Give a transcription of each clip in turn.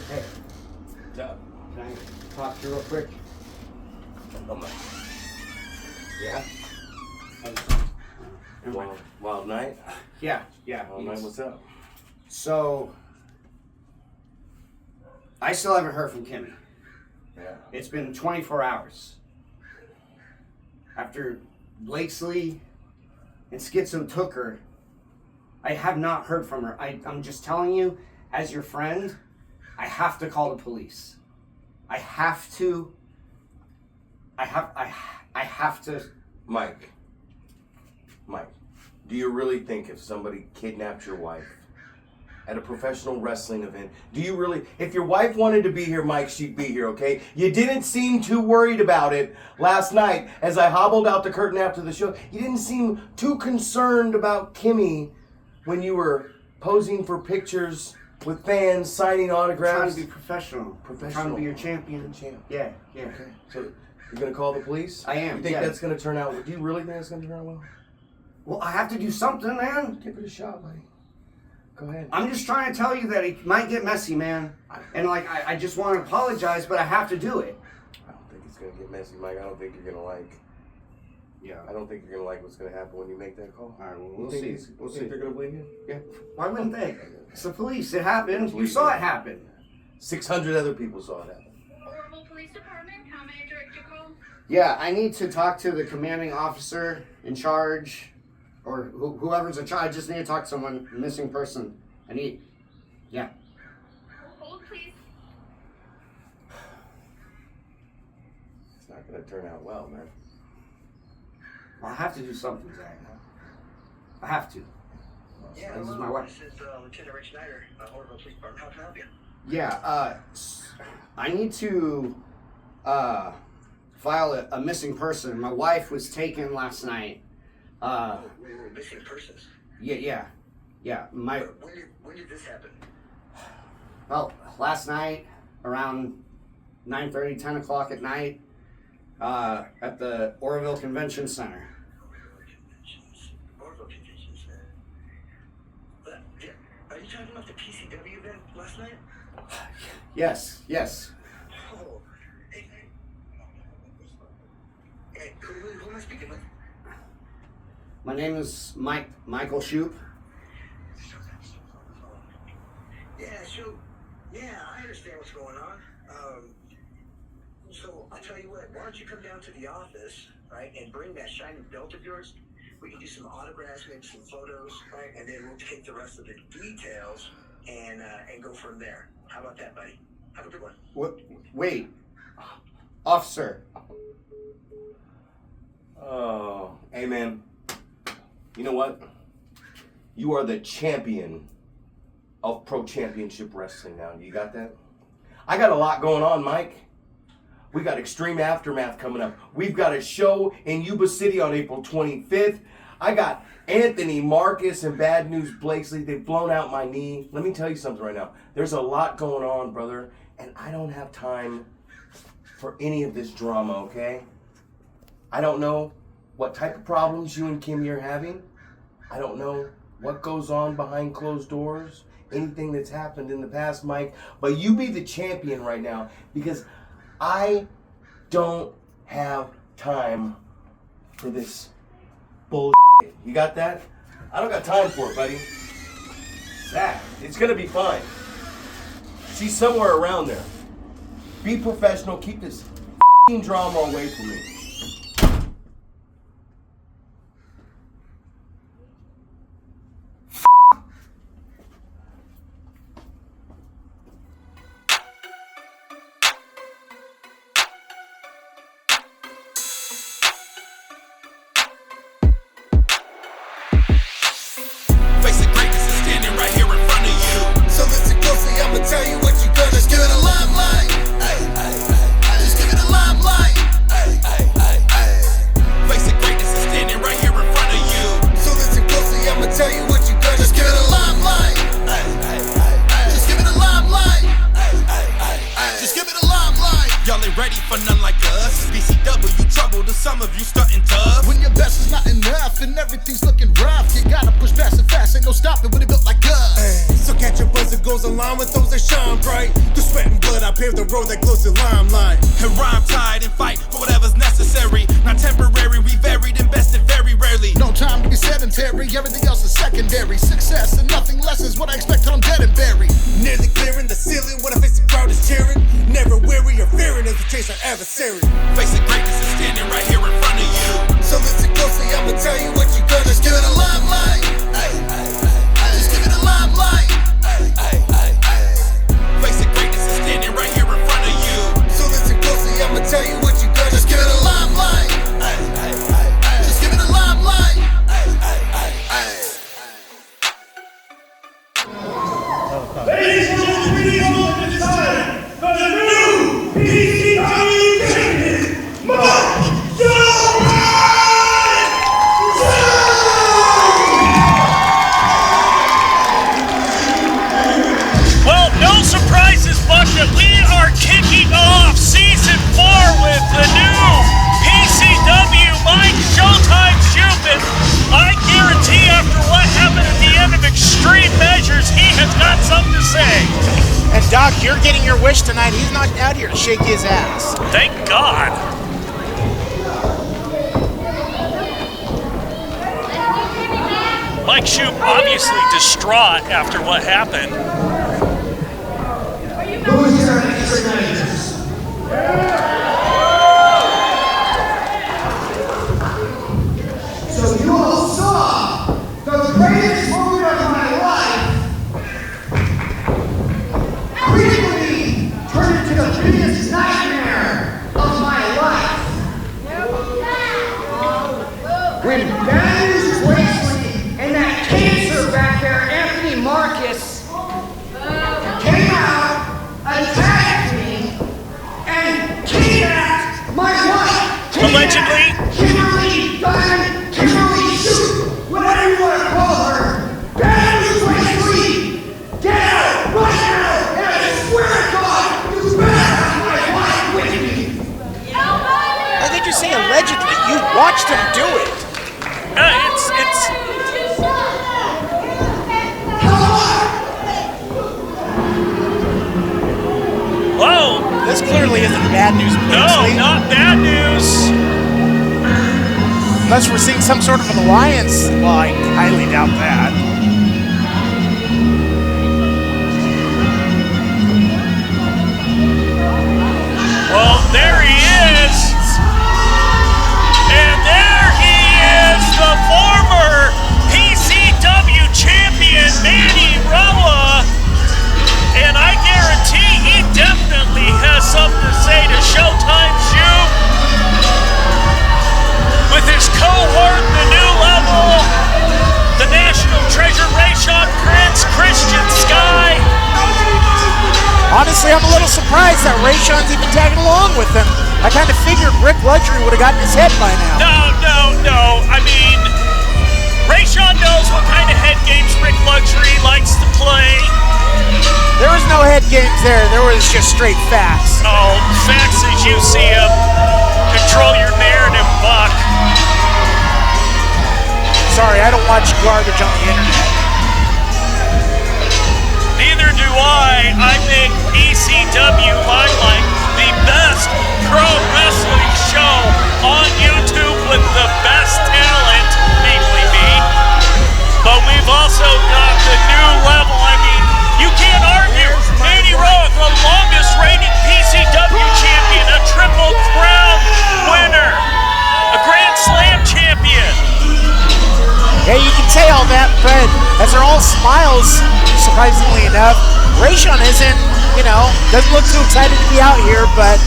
Hey. What's up? Can I talk to you real quick? Yeah? Wild night? Yeah. Wild night, what's up? So, I still haven't heard from Kimmy. Yeah. It's been 24 hours. After Blakeslee and Schizo took her, I have not heard from her. I'm just telling you, as your friend, I have to call the police. I have to. I have to. Mike, do you really think if somebody kidnapped your wife at a professional wrestling event, do you really, if your wife wanted to be here, Mike, she'd be here, okay? You didn't seem too worried about it last night as I hobbled out the curtain after the show. You didn't seem too concerned about Kimmy when you were posing for pictures with fans, signing autographs. I'm trying to be professional. I'm trying to be your champion. Yeah. Okay. So you're going to call the police? I am, You think yeah. that's going to turn out, do you really think that's going to turn out well? Well, I have to do something, man. Give it a shot, buddy. Go ahead. I'm just trying to tell you that it might get messy, man. And like, I just want to apologize, but I have to do it. I don't think it's going to get messy, Mike. I don't think you're going to like... Yeah. I don't think you're going to like what's going to happen when you make that call. All right, well, we'll see. We'll see if they're going to believe you? Yeah. Why wouldn't they? It's the police. It happened. You saw it happen. 600 other people saw it happen. Orville Police Department, how may I direct your call? Yeah, I need to talk to the commanding officer in charge, or whoever's in charge. I just need to talk to someone, a missing person. Yeah. Hold, please. It's not going to turn out well, man. Well, I have to do something, Zach. I have to. Yeah, This is hello. my wife. This is Lieutenant Rich Snyder, Orville Police Department. How can I help you? Yeah, I need to file a missing person. My wife was taken last night. Missing persons. Yeah. My When did this happen? well, last night around 9:30, 10 o'clock at night, at the Oroville Convention Center. Orville Convention Center. Are you talking about the PCW event last night? Yes. Oh. Hey, who am I speaking with? My name is Michael Shoop. Yeah, Shoop. Yeah, I understand what's going on. So I tell you what, why don't you come down to the office, right, and bring that shiny belt of yours. We can do some autographs, maybe some photos, right, and then we'll take the rest of the details and go from there. How about that, buddy? Have a good one. What? Wait, officer. Oh, hey, man. You know what? You are the champion of Pro Championship Wrestling now. You got that? I got a lot going on, Mike. We got Extreme Aftermath coming up. We've got a show in Yuba City on April 25th. I got Anthony, Markus, and Bad News Blakeslee. They've blown out my knee. Let me tell you something right now. There's a lot going on, brother, and I don't have time for any of this drama, okay? I don't know what type of problems you and Kimmy are having. I don't know what goes on behind closed doors, anything that's happened in the past, Mike. But you be the champion right now, because I don't have time for this bullshit. You got that? I don't got time for it, buddy. Zach, it's gonna be fine. She's somewhere around there. Be professional. Keep this drama away from me. Face of greatness is standing right here in front of you. So listen closely, I'ma tell you what you gonna just give it a limelight. Just give it a limelight. Face of greatness is standing right here in front of you. So listen closely, I'ma tell you what you gonna just give it a limelight. Just give it a limelight. Just give it a limelight. Y'all ain't ready for none like us. PCW trouble, to some of you stunting tough. When your best is not enough. everything's looking rough. You gotta push past it fast, ain't no stopping when it built like us. So catch your buzz, it goes along with those that shine bright. Through sweat and blood, I paved the road that glows in limelight. And rhyme tied and fight for whatever's necessary. Not temporary, we varied, invested very rarely. No time to be sedentary, everything else is secondary. Success and nothing less is what I expect till I'm dead and buried. Nearly clearing the ceiling when I face the crowd is cheering. Never weary or fearing as we chase our adversary. Facing greatness is standing right here in front of you. So listen closely, I'ma tell you what you gonna just give it a limelight. Just give it a limelight. Facing greatness is standing right here in front of you. So listen closely, I'ma tell you what you gonna just give it a limelight. Just give it a limelight. Ladies and gentlemen, it's time for the new PCW Champion, Markus. Well, no surprises, Bucket. We are kicking off Season 4 with the new PCW Showtime Shoop, and I guarantee after what happened at the end of Extreme Measures, he has got something to say. And Doc, you're getting your wish tonight. He's not out here to shake his ass. Thank God. Mike Shoop obviously distraught after what happened. Who's your next tonight? So you all saw the greatest moment of my life quickly turn into the biggest nightmare of my life. When baddest Blakeslee and that cancer back there, Anthony Markus, came out, attacked me, and kidnapped my wife. Allegedly. Kimberly Shoop, whatever you want to call her. Baddest Blakeslee, get out right now, and I swear to God, you better have my wife with me. How did you say allegedly? You watched him do it. It's Whoa! This clearly isn't bad news, No, Blakeslee. not bad news. Unless we're seeing some sort of an alliance. Well, I highly doubt that. Well, there he is. And there he is, the former PCW champion, Reyno. And I guarantee he definitely has something to say to Showtime Shoop. With his cohort, the new level, the national treasure, Rayshawn Prince, Christian Sky. Honestly, I'm a little surprised that Rayshawn's even tagging along with him. I kind of figured Rick Luxury would have gotten his head by now. No. I mean, Rayshawn knows what kind of head games Rick Luxury likes to play. There was no head games there. There was just straight facts. Oh, facts as you see them. Control your narrative, Buck. Sorry, I don't watch garbage on the internet. Neither do I. I think PCW Limelight, the best pro wrestling show on YouTube with the best talent, namely me. But we've also got the new level. I mean, you can't argue. Reyno, the longest reigning PCW champion, a Triple Crown winner, a Grand Slam champion. Hey, you can say all that, but as they're all smiles, surprisingly enough, Rayshawn isn't, doesn't look too excited to be out here, but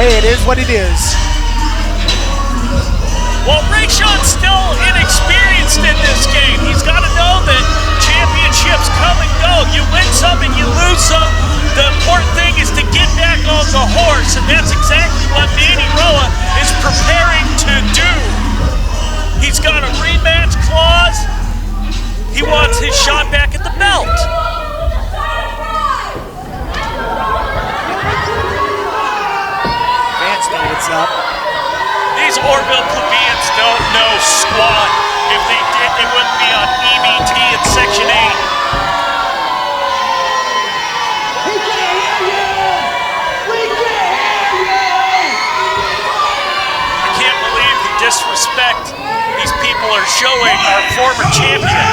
hey, it is what it is. Well, Rayshawn's still inexperienced in this game. He's got to know that championships come and go. You win some and you lose some. The important thing is to get back on the horse, and that's exactly what Reyno is preparing to do. He's got a rematch clause. He wants his shot back at the belt. Fans know what's up. These Orville plebeians don't know squat. If they did, they wouldn't be on EBT in Section 8. I can't believe the disrespect these people are showing our former champion.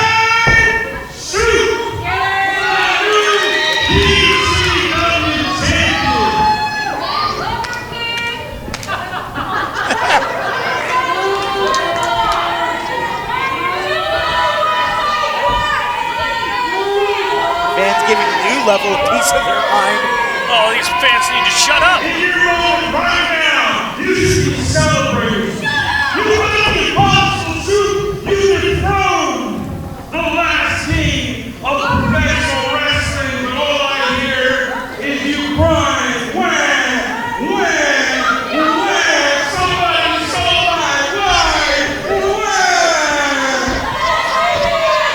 Fans giving a new level of peace of their mind. Oh, these fans need to shut up. Right now, you should be celebrating. You believe it's possible to you dethrone the last king of professional wrestling, but all I hear is you crying, when, somebody saw my life,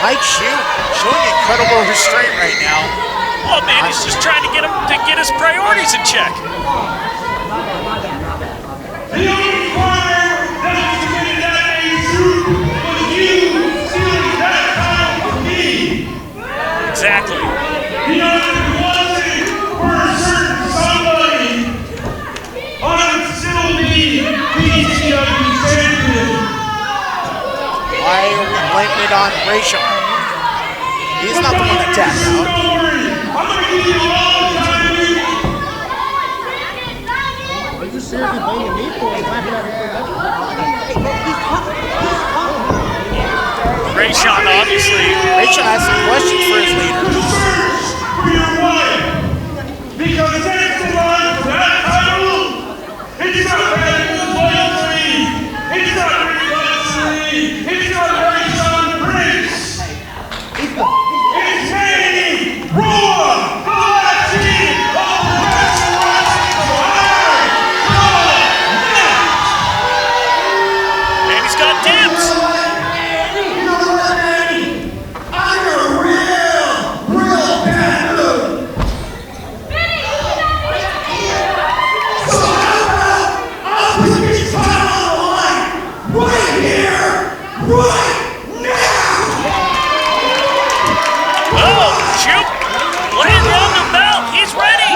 Mike Shoop showing incredible restraint right now. Oh man, he's just trying to get him to get his priorities in check. The only crime that was committed that day, Shoop, was you stealing that title from me. Exactly. You know, if it wasn't for a certain somebody, I would still be PCW champion. Why are we blaming it on Rayshawn? He's not the one that tapped out. Don't worry, I'm gonna give you all the time you need. Are you seriously blaming me for Rayshawn obviously. Rayshawn has some questions for his leader. Search for your wife, because next in line for that title, it's not Blakeslee, it's not Blakeslee, it's not Rayshawn Prince. It's me, Roa, the last king of professional wrestling. And he's got dibs. You know what, Manny? I'm a real bad dude. So how about I'll put this title on the line right here, right now? Oh, Shoop laying down the belt. He's ready.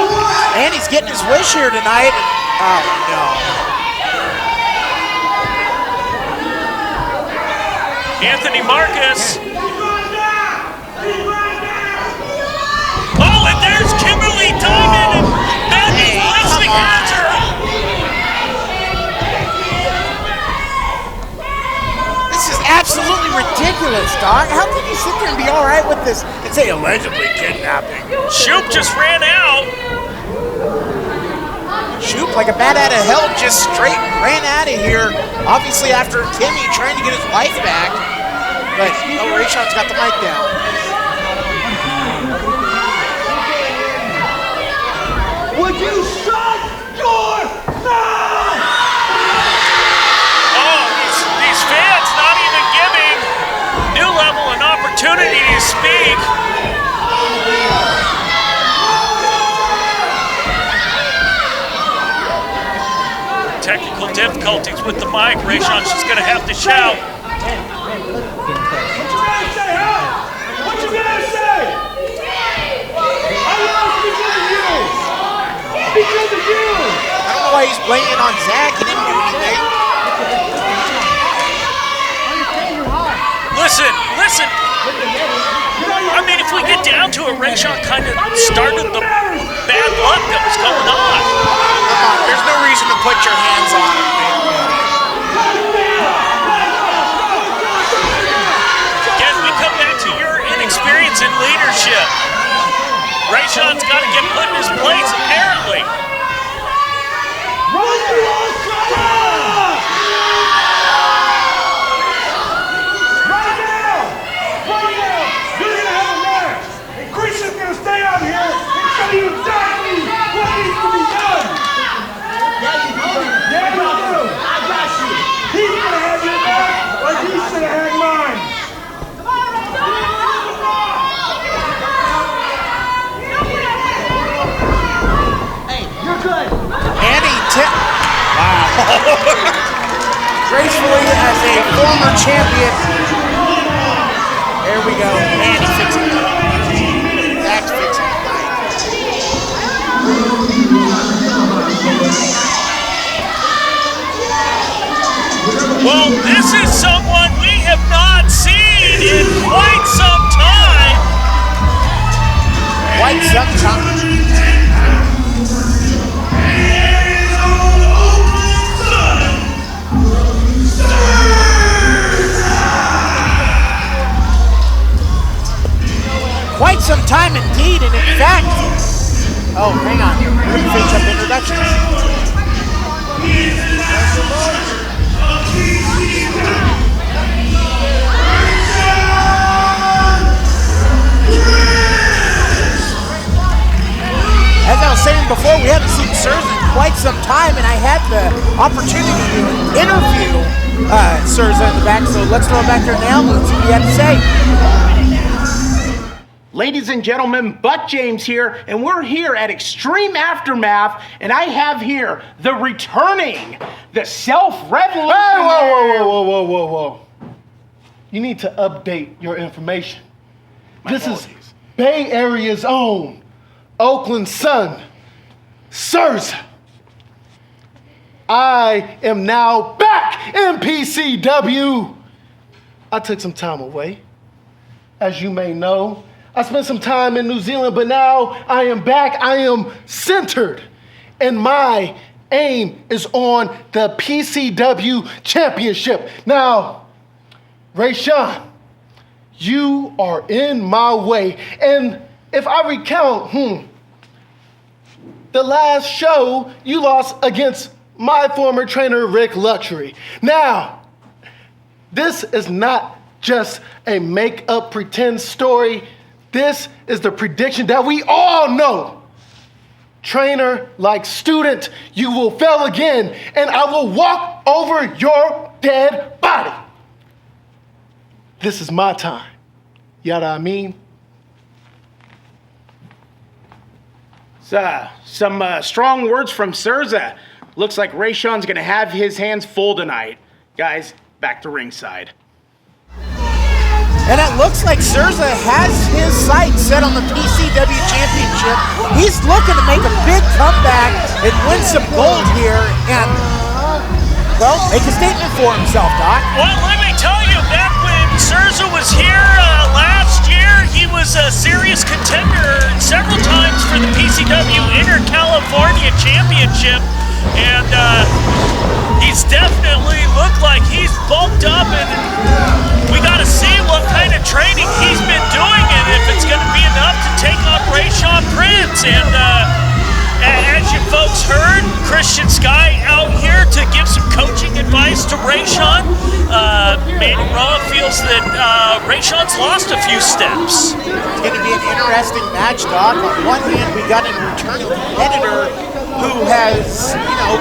And he's getting his wish here tonight. Oh, no. Anthony Markus. Oh, and there's Kimberly Diamond and Manny Blakeslee has her. This is absolutely ridiculous, dog. How can you sit there and be all right with this and say allegedly kidnapping? Shoop just ran out. Shoop, like a bat out of hell, just straight ran out of here. Obviously after Kimmy trying to get his wife back. But oh, Rayshawn's got the mic down. Would you shut your mouth? Oh, these fans not even giving New Level an opportunity to speak. Technical difficulties with the mic. Rayshawn's just gonna have to shout. What you gonna say? I lost because of you. Because of you. I don't know why he's blaming on Zach. He didn't do anything. Listen. I mean, if we get down to it, Rayshawn kind of started the bad luck that was going on. Come on, there's no reason to put your hands on him, man. Again, we come back to your inexperience in leadership. Rayshawn's got to get put in his place, apparently. Run to Australia! Right now! You're gonna have a match! And Christian's gonna stay out here and tell you exactly what needs to be done! Yeah, you do! I got you! He's gonna have your back like he should have had mine! Hey, you're good. Wow. Gracefully, as a former champion, here we go. And he's fixing the mic. That's fixing the mic. Well, this is someone we have not seen in quite some time. Quite some time. Quite some time indeed, and in fact, oh, hang on, we're going to finish up introductions. As I was saying before, we haven't seen Serza in quite some time, and I had the opportunity to interview Serza in the back, so let's throw it back there now and see what he had to say. Ladies and gentlemen, Buck James here, and we're here at Extreme Aftermath, and I have here the returning, the self-revolutionary... Hey, whoa. You need to update your information. This is Bay Area's own Oakland Sun, Serza. I am now back in PCW. I took some time away. As you may know, I spent some time in New Zealand, but now I am back. I am centered, and my aim is on the PCW Championship. Now, Rayshawn, you are in my way, and if I recount, the last show you lost against my former trainer, Rick Luxury. Now, this is not just a make-up pretend story. This is the prediction that we all know. Trainer like student, you will fail again, and I will walk over your dead body. This is my time. You know what I mean? Some strong words from Serza. Looks like Rayshawn's gonna have his hands full tonight. Guys, back to ringside. And it looks like Serza has his sights set on the PCW Championship. He's looking to make a big comeback and win some gold here and, well, make a statement for himself, Doc. Well, let me tell you, back when Serza was here last year, he was a serious contender several times for the PCW InterCalifornia Championship. And he's definitely looked like he's bulked up, and we got to see what kind of training he's been doing and if it's going to be enough to take on Rayshawn Prince. And as you folks heard, Christian Sky out here to give some coaching advice to Rayshawn. Manny Roa feels that Rayshawn's lost a few steps. It's going to be an interesting match, Doc. On one hand, we got a returning competitor who has,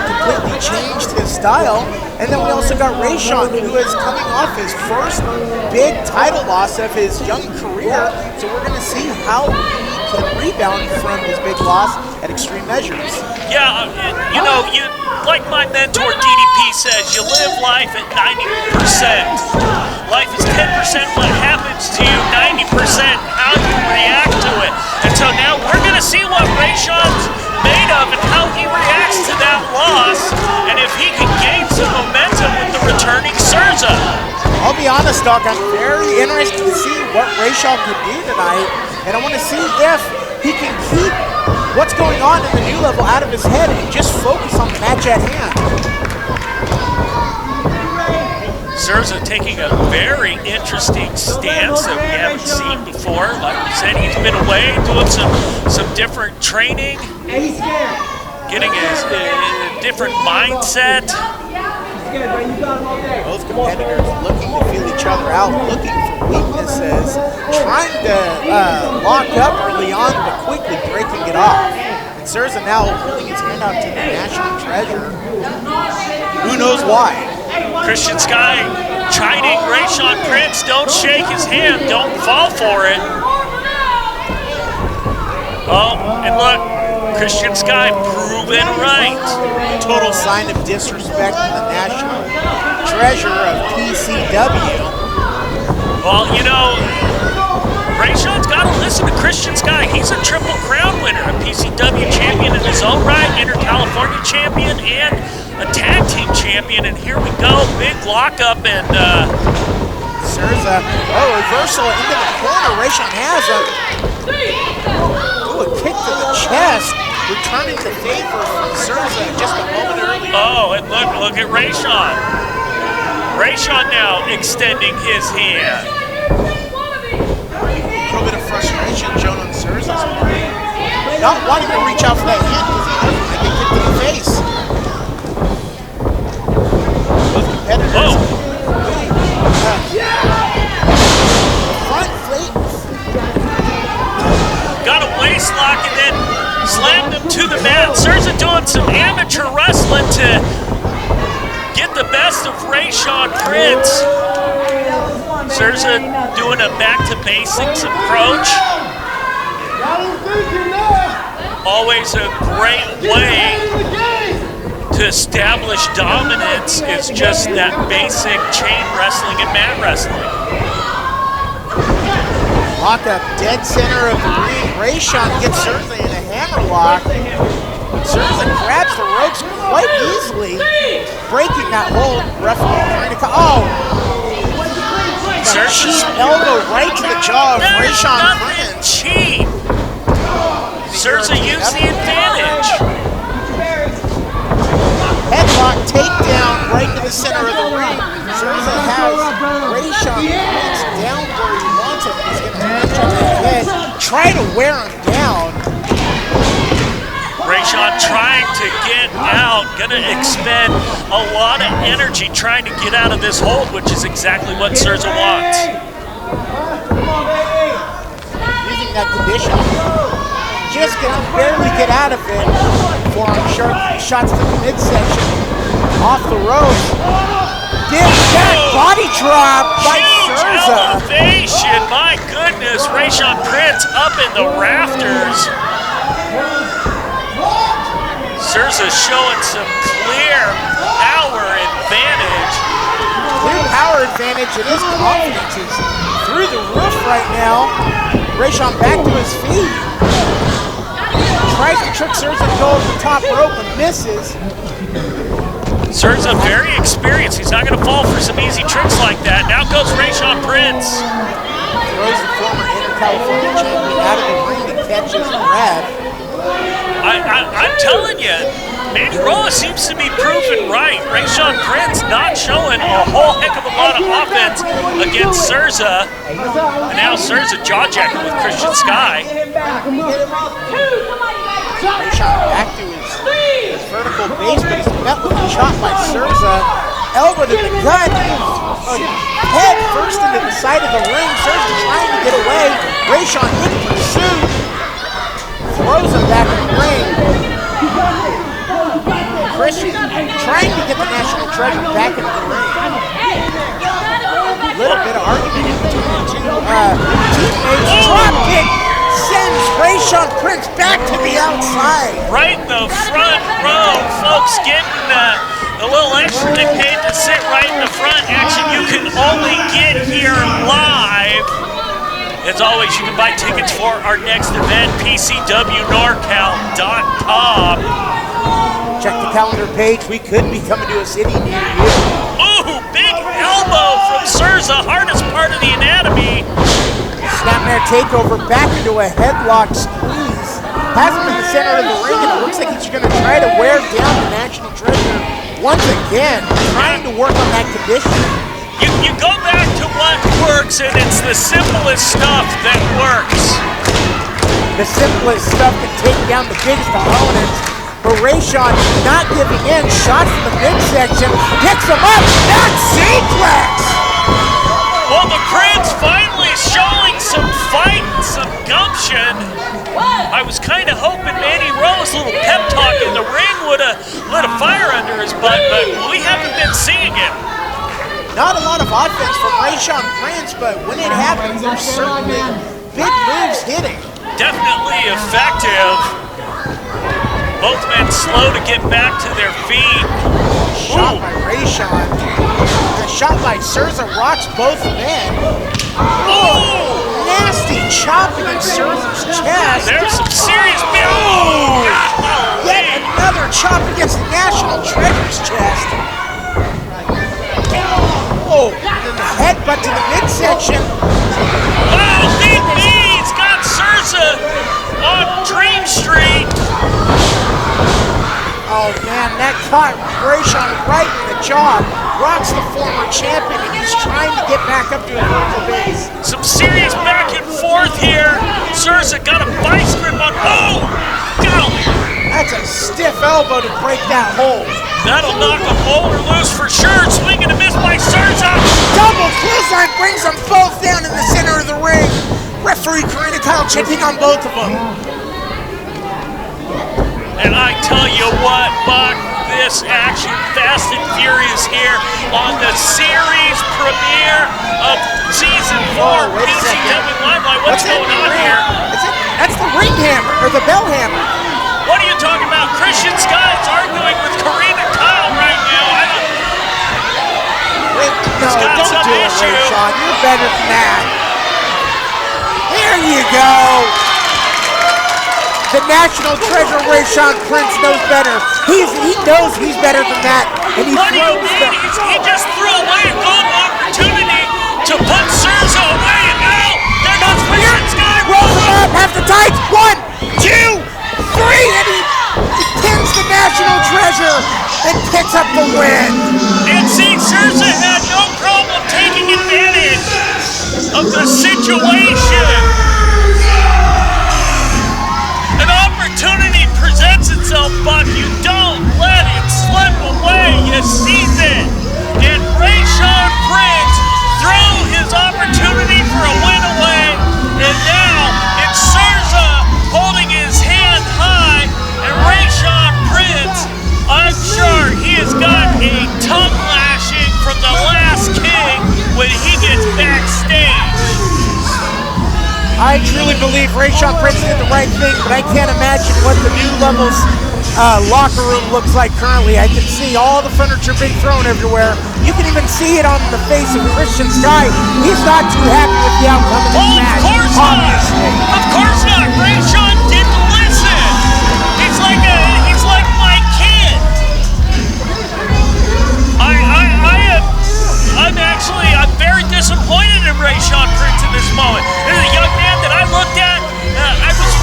completely changed his style. And then we also got Rayshawn, who is coming off his first big title loss of his young career. So we're going to see how he can rebound from his big loss at Extreme Measures. Yeah, you like my mentor DDP says, you live life at 90%. Life is 10% what happens to you, 90% how you react to it. And so now we're going to see what Rayshawn's made of and how he reacts to that loss, and if he can gain some momentum with the returning Serza. I'll be honest, Doc, I'm very interested to see what Rayshawn could do tonight, and I want to see if he can keep what's going on in the new level out of his head and just focus on the match at hand. Serza taking a very interesting stance that we haven't seen before. Like we said, he's been away doing some different training, getting a different mindset. Both competitors looking to feel each other out, looking for weaknesses, trying to lock up early on, but quickly breaking it off. And Serza now holding his hand out to the National Treasure. Who knows why? Christian Sky chiding Rayshawn Prince, don't shake his hand, don't fall for it. Oh, and look, Christian Sky proven right. Total sign of disrespect to the National Treasure of PCW. Well, listen to Christian Sky. He's a Triple Crown winner, a PCW champion in his own right, InterCalifornia Champion, and a tag team champion. And here we go, big lockup, and Serza, reversal into the corner. Rayshawn has a kick to the chest, returning the favor from Serza just a moment earlier. Oh, and look at Rayshawn. Rayshawn now extending his hand. A little bit of frustration shown on Serza's part. Not wanting to reach out for that hand because he doesn't get kicked in the face. Both competitors. Whoa. Front flip. Got a waist lock and then slammed him to the mat. Serza doing some amateur wrestling to get the best of Rayshawn Prince. Serza doing a back to basics approach. Always a great way to establish dominance is just that basic chain wrestling and mat wrestling. Lock up dead center of the ring. Rayshawn gets Serza in a hammerlock. Serza grabs the ropes quite easily, breaking that hold. Referee trying to call. Cheap elbow right to the jaw of Rayshawn Prince. Cheap. Serza used the advantage. Headlock takedown right to the center of the ring. Serza has Rayshawn Prince down where he wants him. He's going to punch on the head, try to wear him down. Rayshawn trying to get out, gonna expend a lot of energy trying to get out of this hold, which is exactly what Serza wants. Using that condition, just gonna barely get out of it. Forearm shots to the midsection, off the ropes. Big back body drop by Serza. Elevation, my goodness, Rayshawn Prince up in the rafters. Serza showing some clear power advantage. Clear power advantage, and his confidence is through the roof right now. Rayshawn back to his feet. Tries to trick Serza to go over the top rope and misses. Serza very experienced. He's not going to fall for some easy tricks like that. Now goes Rayshawn Prince. Throws the former InterCalifornia Champion out of the ring to catch his breath. I'm telling you, Manny Roa seems to be proven right. Rayshawn Prince not showing a whole heck of a lot of offense against Serza. And now Serza jaw-jacking with Christian Sky. Rayshawn back to his vertical base, but he's met with a chop by Serza. Elbow to the gut. Head first into the side of the ring. Serza trying to get away. Rayshawn in pursuit. Throws him back in the ring. Christian trying to get the National Treasure back into the ring. A little bit of argument in between the two teammates. Drop kick sends Rayshawn Prince back to the outside. Right in the front row, folks getting a little extra. They paid to sit right in the front. Action you can only get here live. As always, you can buy tickets for our next event, PCWNorcal.com. Check the calendar page. We could be coming to a city near you. Ooh, big elbow from Serza, hardest part of the anatomy. Snapmare takeover back into a headlock squeeze. Has him in the center of the ring, and it looks like he's going to try to wear down the National Treasure once again, trying to work on that condition. You go back to what works, and it's the simplest stuff that works. The simplest stuff can take down the biggest opponents. But Rayshawn not giving in. Shot from the midsection. Picks him up. Back suplex! Well, the Prince finally showing some fight and some gumption. I was kind of hoping Manny Rowe's little pep talk in the ring would have lit a fire under his butt, but we haven't been seeing it. Not a lot of offense from Rayshawn Prince, but when it happens, there's certainly big moves hitting. Definitely effective. Both men slow to get back to their feet. Shot by Rayshawn. The shot by Serza rocks both men. Oh! Nasty nasty chop against Serza's chest. There's some serious... Oh! Yet another chop against the National Treasure's chest. Oh, and then the headbutt to the midsection. Oh, Big B's got Serza on Dream Street. Oh man, that caught Rayshawn right in the jaw. Rocks the former champion, and he's trying to get back up to his normal base. Some serious back and forth here. Serza got a vice grip on... Oh! Golly! That's a stiff elbow to break that hold. That'll knock a bowler loose for sure. Swing and a miss by Serza. Double clothesline brings them both down in the center of the ring. Referee Karina Kyle checking on both of them. And I tell you what, Buck, this action fast and furious here on the series premiere of Season 4 PCW Limelight. What's going on here? That's the ring hammer, or the bell hammer. What are you talking about? Christian Scott's arguing with Karina Kyle right now. No, don't do it, Rayshawn. You're better than that. Here you go. The National Treasure, Rayshawn Prince, knows better. He knows he's better than that, and he what do you throws mean? He just threw away a golden opportunity to put Serza away, and now there goes Christian Scott. Rolls him up, has the tights. 1, 2, 3, and he pins the National Treasure and picks up the win. And see, Serza had no problem taking advantage of the situation. An opportunity presents itself, Buck. You don't let it slip away. You seize it. And Rayshawn Prince threw his opportunity for a win away. And now it's Serza holding his hand high. And Rayshawn Prince, I'm sure he has got a tongue lashing from the last king when he gets backstage. I truly believe Rayshawn Prince did the right thing, but I can't imagine what the new levels locker room looks like currently. I can see all the furniture being thrown everywhere. You can even see it on the face of Christian Sky. He's not too happy with the outcome of this match. Of course obviously. not. Of course not. Rayshawn didn't listen. He's like my kid. I'm very disappointed in Rayshawn Prince in this moment. This is a young man that I looked at. I was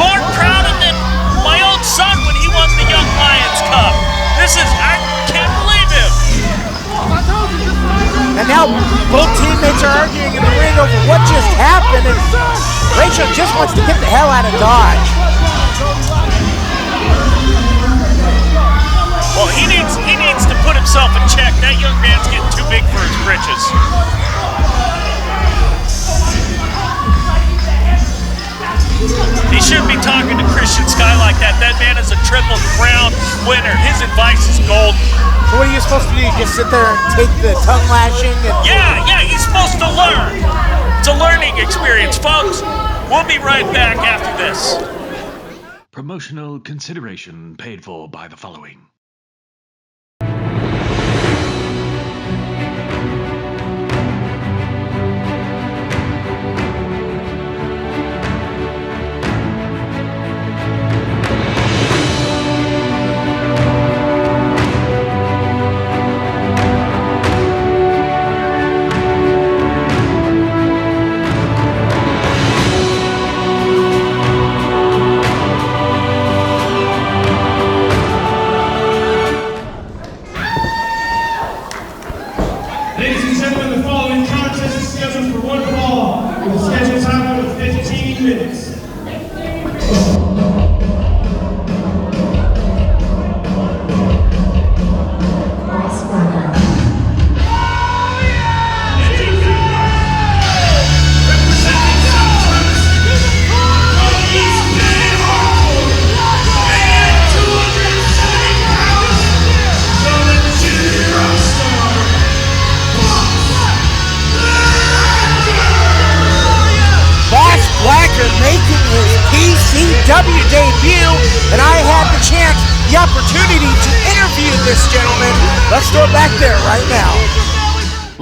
more proud of than my own son when he won the Young Lions Cup. I can't believe him. And now both teammates are arguing in the ring over what just happened, and Rayshawn just wants to get the hell out of Dodge. Well, he needs to put himself in check. That young man's getting too big for his britches. He shouldn't be talking to Christian Sky like that. That man is a Triple Crown winner. His advice is golden. So what are you supposed to do? Just sit there and take the tongue lashing? And yeah, he's supposed to learn. It's a learning experience, folks. We'll be right back after this. Promotional consideration paid for by the following. Ladies and gentlemen, the following contest is scheduled for one fall with a scheduled time of 15 minutes. making his PCW debut, and I had the opportunity to interview this gentleman. Let's go back there right now.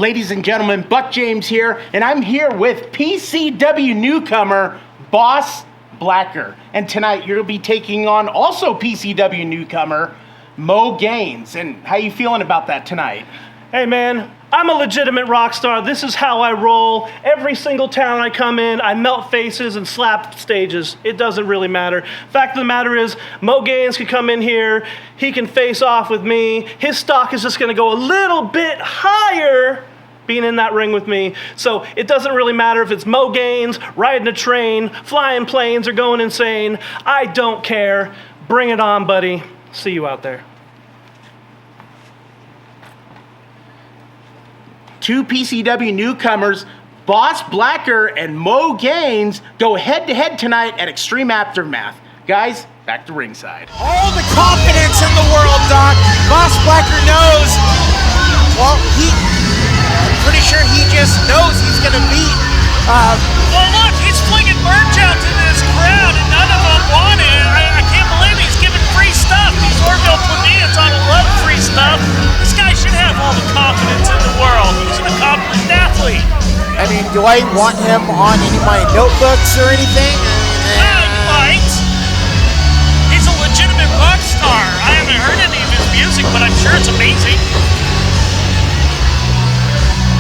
Ladies and gentlemen, Buck James here, and I'm here with PCW newcomer, Boss Blacker. And tonight you'll be taking on also PCW newcomer, Mo Gaines. And how you feeling about that tonight? Hey man, I'm a legitimate rock star. This is how I roll. Every single town I come in, I melt faces and slap stages. It doesn't really matter. Fact of the matter is, Mo Gaines can come in here, he can face off with me. His stock is just gonna go a little bit higher being in that ring with me. So it doesn't really matter if it's Mo Gaines, riding a train, flying planes, or going insane. I don't care. Bring it on, buddy. See you out there. Two PCW newcomers, Boss Blacker and Mo Gaines, go head-to-head tonight at Extreme Aftermath. Guys, back to ringside. All the confidence in the world, Doc. Boss Blacker knows. Well, I'm pretty sure he just knows he's going to beat. Well, look, he's flinging merch out to this crowd, and none of them want it. I can't believe he's giving free stuff. These Orville plebeians ought to love free stuff. This guy should have all the confidence in the world. He's an accomplished athlete. I mean, do I want him on any of my notebooks or anything? You might. He's a legitimate rock star. I haven't heard any of his music, but I'm sure it's amazing.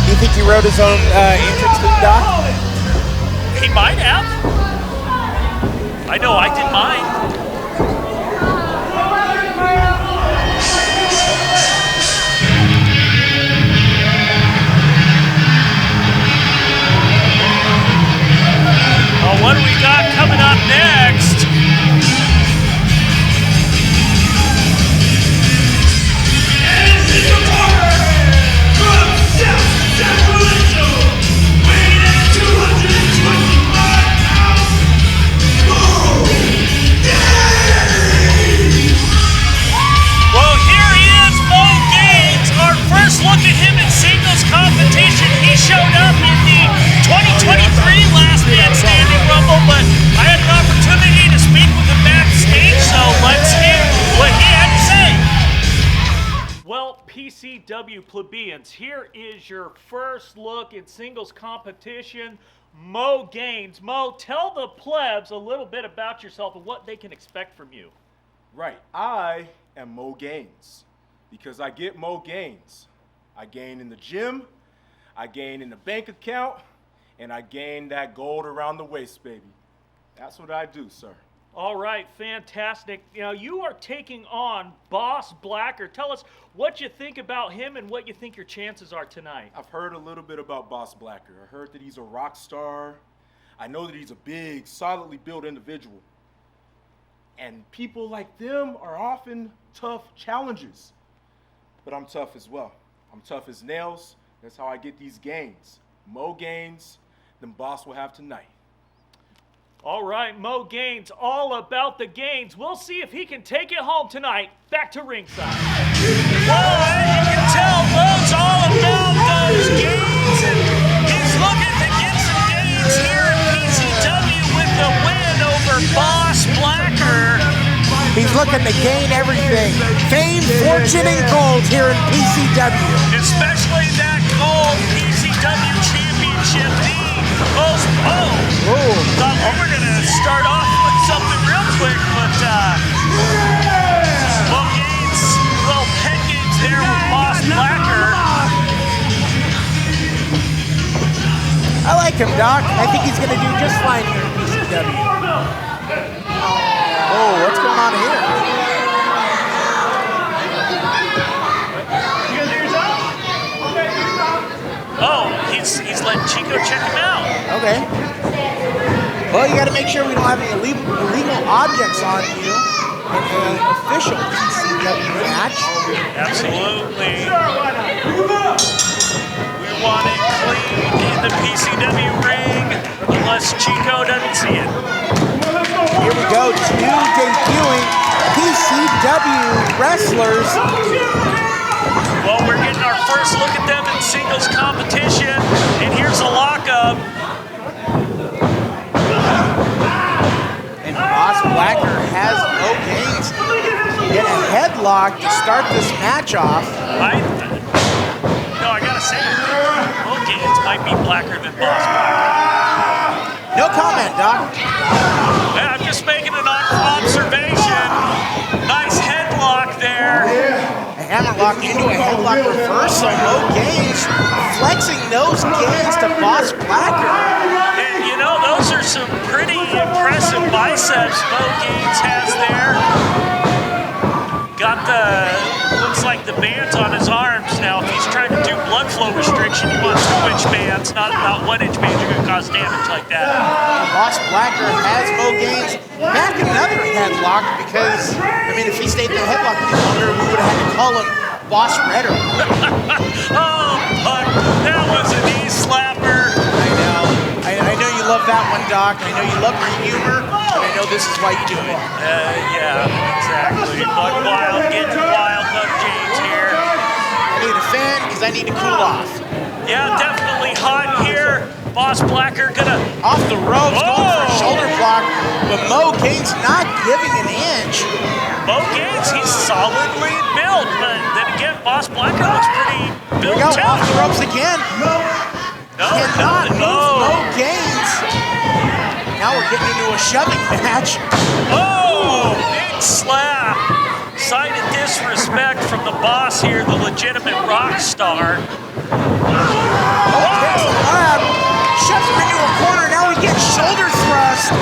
Do you think he wrote his own entrance theme, Doc? He might have. I know I did mine. Well, what do we got coming up next? Look at him in singles competition. He showed up in the 2023 Last Man Standing Rumble, but I had an opportunity to speak with him backstage, so let's hear what he had to say. Well, PCW plebeians, here is your first look at singles competition. Mo Gaines. Mo, tell the plebs a little bit about yourself and what they can expect from you. Right, I am Mo Gaines because I get Mo Gaines. I gain in the gym, I gain in the bank account, and I gain that gold around the waist, baby. That's what I do, sir. All right, fantastic. Now, you are taking on Boss Blacker. Tell us what you think about him and what you think your chances are tonight. I've heard a little bit about Boss Blacker. I heard that he's a rock star. I know that he's a big, solidly built individual. And people like them are often tough challenges. But I'm tough as well. I'm tough as nails. That's how I get these gains. Mo Gaines, then Boss will have tonight. All right, Mo Gaines, all about the gains. We'll see if he can take it home tonight. Back to ringside. Well, as you can tell, Mo's all about those gains, and he's looking to get some gains here at PCW with the win over Boss Blacker. He's looking to gain everything. Fame, fortune, and gold here in PCW. Especially that gold PCW championship. Thought we were going to start off with something real quick, but Mo Gaines, well, head games there with Boss Blacker. I like him, Doc. I think he's going to do just fine here in PCW. Oh, what's going on here? Oh, he's letting Chico check him out. Okay. Well, you got to make sure we don't have any illegal objects on you in an official PCW match. Absolutely. We want it clean in the PCW ring, unless Chico doesn't see it. Here we go, two debuting PCW wrestlers. Well, we're getting our first look at them in singles competition, and here's a lockup. And Boss Blacker has Mo Gaines in a headlock to start this match off. I gotta say Mo Gaines might be blacker than Boss Blacker. No comment, Doc. Yeah, I'm just making an observation. Nice headlock there. A hammerlock into a headlock reversal. Mo Gaines flexing those gains to Boss Blacker. And you know, those are some pretty impressive biceps Mo Gaines has there. Got the, looks like the bands on his arms. Now, if he's trying to do blood flow restriction, he wants 2-inch bands, not 1-inch bands. You're gonna cause damage like that. Boss Blacker has Mo Gaines back another headlock because, I mean, if he stayed in the headlock any longer, we would have had to call him Boss Redder. Oh, but that was a knee slapper. I know. I know you love that one, Doc. I know you love your humor, and I know this is why you do it. Yeah, exactly. Buck Wild getting wild, Buck James here. I need a fan because I need to cool off. Yeah, definitely hot here. Boss Blacker gonna... Off the ropes, going for a shoulder block, but Mo Gaines not giving an inch. Mo Gaines, he's solidly built, but then again, Boss Blacker looks pretty built Here we go, too. off the ropes again. Cannot move Mo Gaines. Now we're getting into a shoving match. Oh, big slap. Sign of disrespect from the boss here, the legitimate rock star. Shoves him into a corner, now we get shoulder thrust.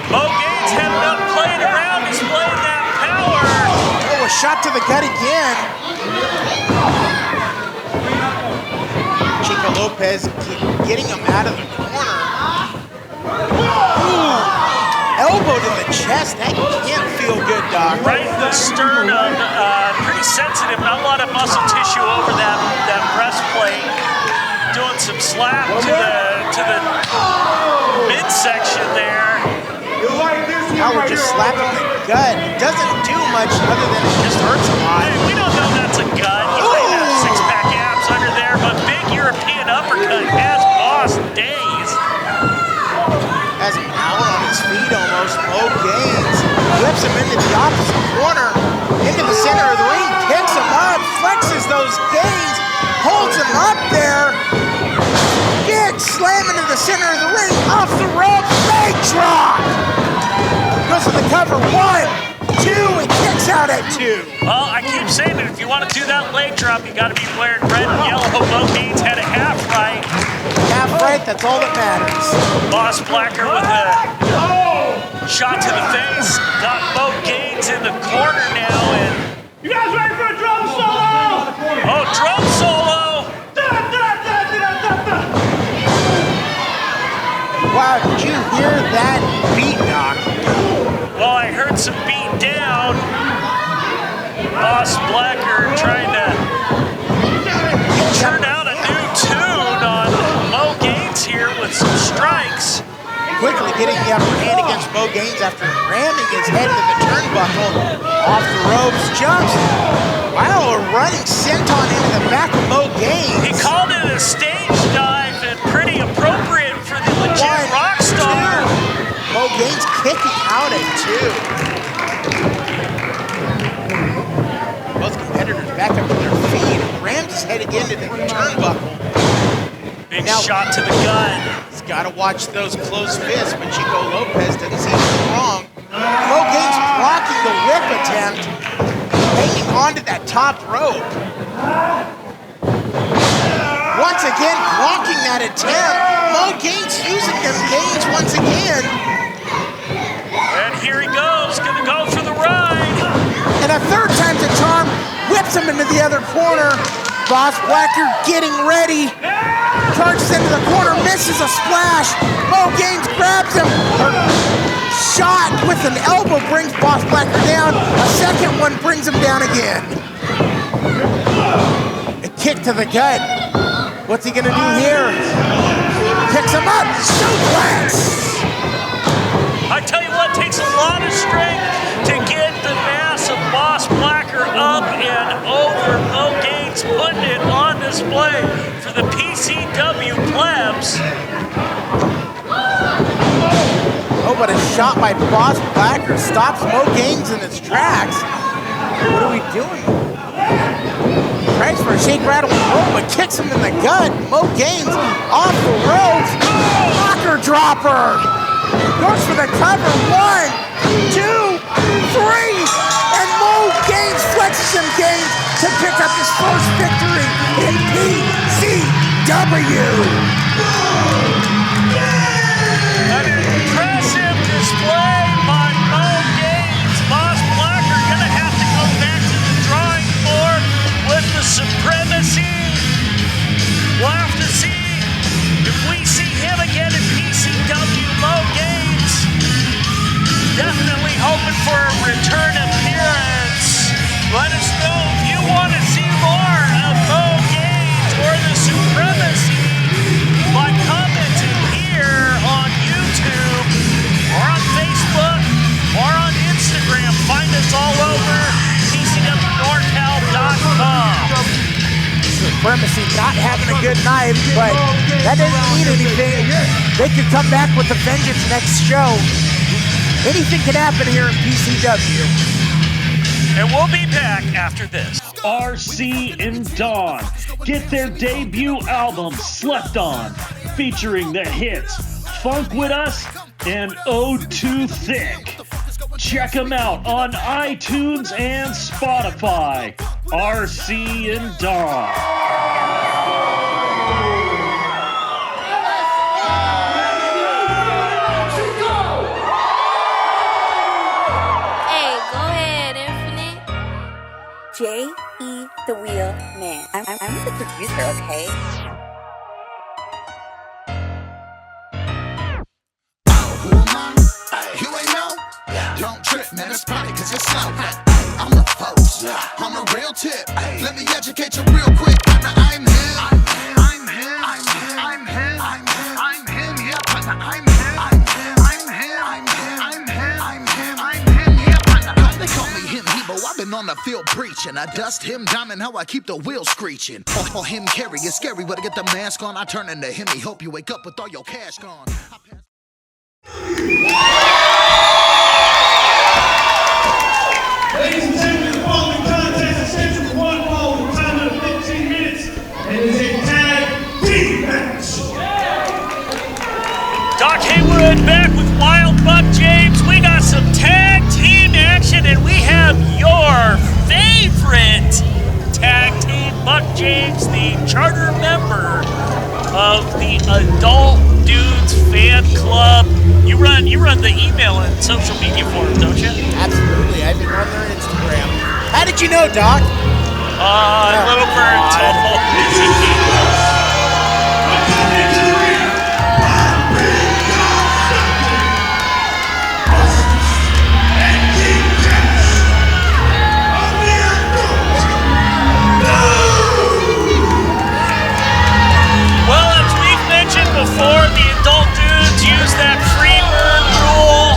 Mo Gaines headed up, playing around, displaying that power. Oh, a shot to the gut again. Chico Lopez getting him out of the corner. Ooh, elbow to the chest, that can't feel good, Doc. Right in the sternum, pretty sensitive, not a lot of muscle tissue over that breastplate. Doing some slap to the midsection there. Now we're just slapping the gut. It doesn't do much other than it just hurts a lot. Hey, we don't know that's a gut. He might have six-pack abs under there, but big European uppercut has Boss dazed. Has him out on his feet almost. Mo Gaines whips him into the opposite corner, into the center of the ring, picks him up, flexes those gains, holds him up there. Big slam into the center of the ring, off the rope, leg drop. Goes for the cover, 1, 2, and kicks out at 2. Well, I keep saying it, if you want to do that leg drop, you got to be wearing red and yellow. Mo Gaines had a half right. Half right, that's all that matters. Boss Blacker with a shot to the face. Got Mo Gaines in the corner now, and You guys ready for a drum solo? oh, drum solo! Wow, did you hear that beat, Doc? Well, I heard some beat down. Boss Blacker trying to turn out a new tune on Mo Gaines here with some strikes. Quickly getting the upper hand against Mo Gaines after ramming his head into the turnbuckle. Off the ropes, jumps. Wow, a running senton into the back of Mo Gaines. He called it a stage dive and pretty appropriate for the legit rock star. Mo Gaines kicking out at 2. Both competitors back up to their feet. Rammed his head again into the turnbuckle. Big shot to the gut. He's got to watch those closed fists, but Chico Lopez doesn't see anything wrong. Mo Gaines blocking the whip attempt, hanging onto that top rope. Once again, blocking that attempt. Mo Gaines using them gains once again. And here he goes, gonna go for the ride. And a third time's a charm, whips him into the other corner. Boss Blacker getting ready. Charges into the corner, misses a splash. Mo Gaines grabs him. Shot with an elbow brings Boss Blacker down. A second one brings him down again. A kick to the gut. What's he gonna do here? Picks him up, suplex. I tell you what, takes a lot of strength to get the mass of Boss Blacker up and over. Mo Gaines putting it on display for the PCW plebs. Oh, but a shot by Boss Blacker stops Mo Gaines in his tracks. What are we doing? Tries for a shake, rattle, and roll, but kicks him in the gut. Mo Gaines off the ropes. Locker dropper. Goes for the cover. 1, 2, 3. And Mo Gaines flexes him Gaines to pick up his first victory in PCW. An impressive display by Mo Gaines. Boss Blacker gonna have to go back to the drawing board with the supremacy. We'll have to see if we see him again in PCW. Mo Gaines definitely hoping for a return appearance. Let us know if you want to see more of Mo Gaines or the supremacy by commenting here on YouTube or on Facebook or on Instagram. Find us all over PCWNorCal.com. Supremacy not having a good night, but that doesn't mean anything. They could come back with a vengeance next show. Anything can happen here in PCW. And we'll be back after this. RC and Dawn get their debut album, Slept On, featuring the hits Funk With Us and Oh Too Thick. Check them out on iTunes and Spotify. RC and Dawn. Hey, go ahead, Infinite. J.E. the Wheel Man. I'm the producer, okay? You ain't know? Don't trip, man, it's probably cause you're slow. I'm the post, I'm the real tip. Let me educate you real quick. I'm him. I'm him. I'm him. I'm him. I'm him. I'm him. Yeah, partner, I'm him. I'm him. I'm him. I'm him. I'm him. I'm him. I'm him. Yeah, partner. They call me him, Hebo. I've been on the field preaching. I dust him down and how I keep the wheels screeching. Or him carry is scary, but I get the mask on. I turn into him. He hope you wake up with all your cash gone. Ladies and gentlemen, the following contest is scheduled for one fall with a time of 15 minutes and is a tag team match. Doc Haywood back with Wild Buck James. We got some tag team action, and we have your favorite tag team, Buck James, the charter member of the Adult Dudes Fan Club. You run the email and social media for them, don't you? Absolutely. I even run their Instagram. How did you know, Doc? Little bird told me. Well, as we've mentioned before, the Adult Dudes use that free bird rule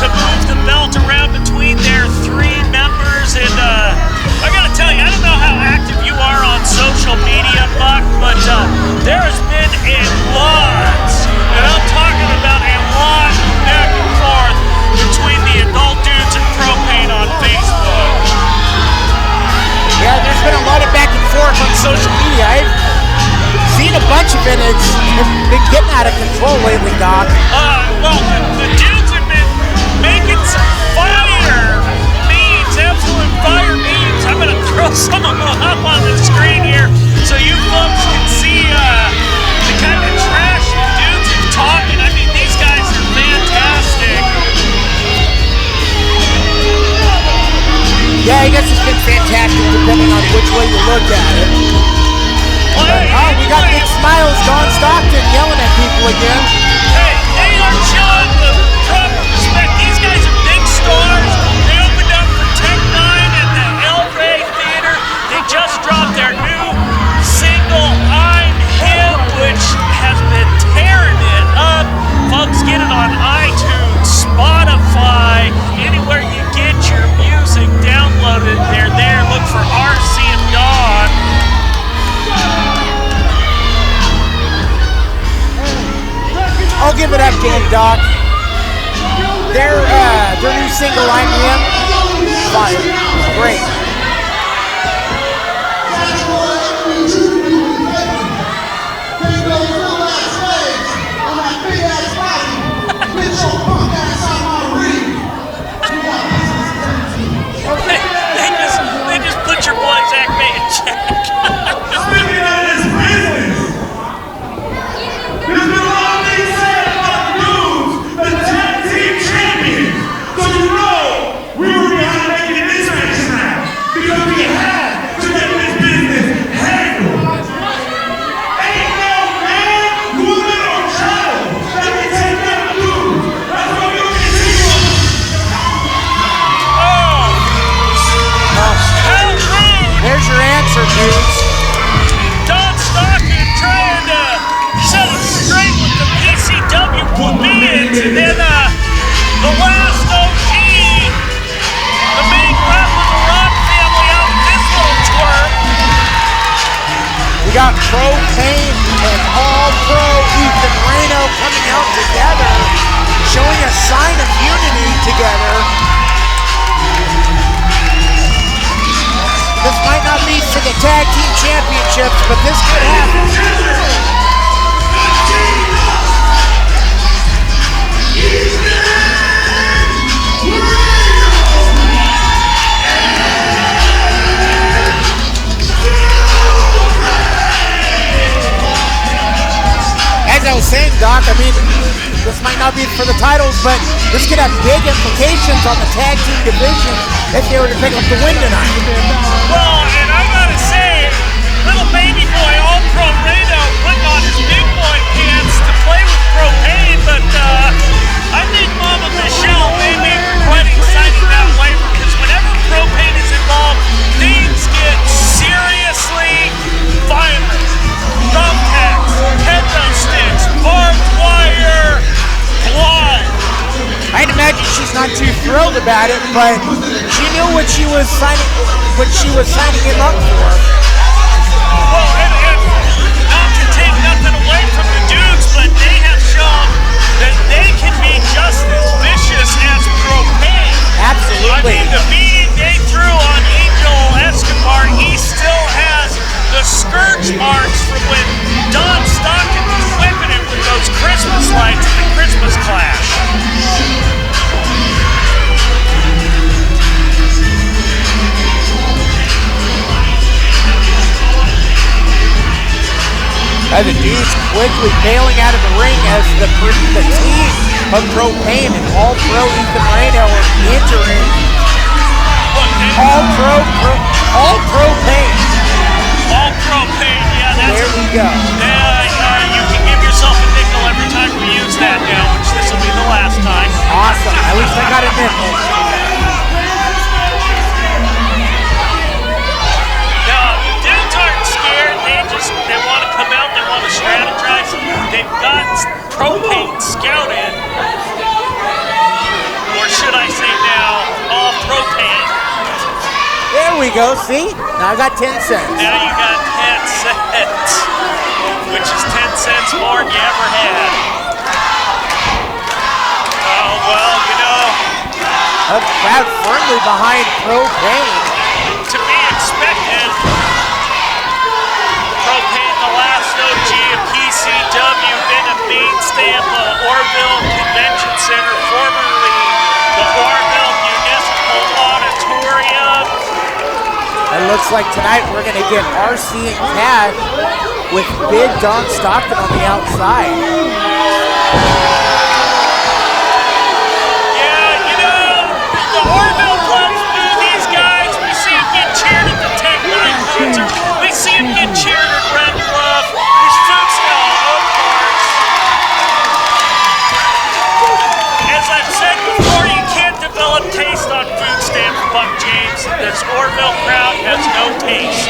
to move the belt around between their 3 members. And I gotta tell you, I don't know how active you are on social media, Buck, but there has been a lot, and I'm talking about a lot back and forth between the Adult Dudes and ProPain on Facebook. Yeah, there's been a lot of back and forth on social media. I've seen a bunch of it. It's been getting out of control lately, Doc. Well, the dudes have been making some fire memes, absolute fire memes. I'm gonna throw some of them up on the screen here so you folks can see the kind of trash the dudes are talking. I mean, these guys are fantastic. Yeah, I guess it's been fantastic depending on which way you look at it. We got Big Smiles, Don Stockton yelling at people again. Hey, they are showing the proper respect. These guys are big stars. They opened up for Tech 9 at the El Rey Theater. They just dropped their new single, I'm Him, which has been tearing it up. Folks, get it on iTunes, Spotify, anywhere you get your music downloaded. They're there. Look for RC and Dawn. I'll give it up to him, Doc. Their new single, I'm Him, fire. Great. ProPain and All-Pro Ethan Reyno coming out together, showing a sign of unity together. This might not be for the tag team championships, but this could happen. As I was saying, Doc, I mean, this might not be for the titles, but this could have big implications on the tag team division if they were to pick up the win tonight. Well, and I gotta say, little baby boy All-Pro Reyno putting on his big boy pants to play with ProPain, but I think Mama Michelle may be quite excited that way, because whenever ProPain is involved, things get seriously violent. Thumbtacks, kendo sticks, barbed wire, blood. I'd imagine she's not too thrilled about it, but she knew what she was signing him up for. Well, and not to take nothing away from the dudes, but they have shown that they can be just as vicious as ProPain. Absolutely. I mean, the beating they threw on Angel Escobar, he still has the scourge marks from when Don Stockton was whipping him with those Christmas lights at the Christmas Clash. The dudes quickly bailing out of the ring as the team of ProPain and All-Pro Ethan Reyno are entering. All-Pro Pain. All-Pro Pain, yeah, that's there we go. You can give yourself a nickel every time we use that now, which this will be the last time. Awesome. At least I got a nickel. Now, dudes aren't scared. They want to come out. They want to strategize. They've got ProPain scouted. Or should I say now, All-Pro-Pain. There we go, see? Now I got 10 cents. Now you got 10 cents, which is 10 cents more than you ever had. Oh, well, you know. A crowd firmly behind ProPain. To be expected. ProPain, the last OG of PCW, been a mainstay of the Orville Convention Center, formerly the Orville Municipal Auditorium. It looks like tonight we're going to get RC and Cash with Big Don Stockton on the outside. Yeah, you know, the Orville clubs do these guys. We see them get cheered at the Tech Night concert. We see them get cheered at Red Bluff. There's food stall, Oak Parks. As I've said before, you can't develop taste on food stamps, Buck James. This Orville crowd has no taste.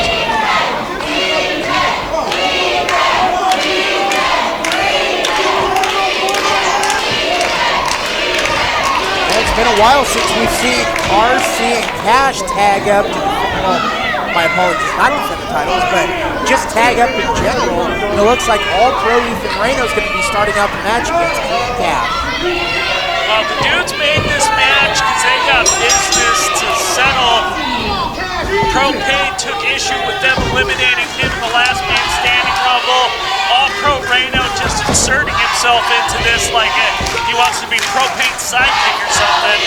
It's been a while since we've seen RC and Cash tag up. Well, my apologies, not for the titles, but just tag up in general. And it looks like All-Pro Ethan Reyno is going to be starting out the match against Cash. Well, the dudes made this match because they got business to settle. ProPain took issue with them eliminating him in the last man standing rumble. All-Pro Reyno just inserting himself into this like he wants to be ProPain's sidekick or something.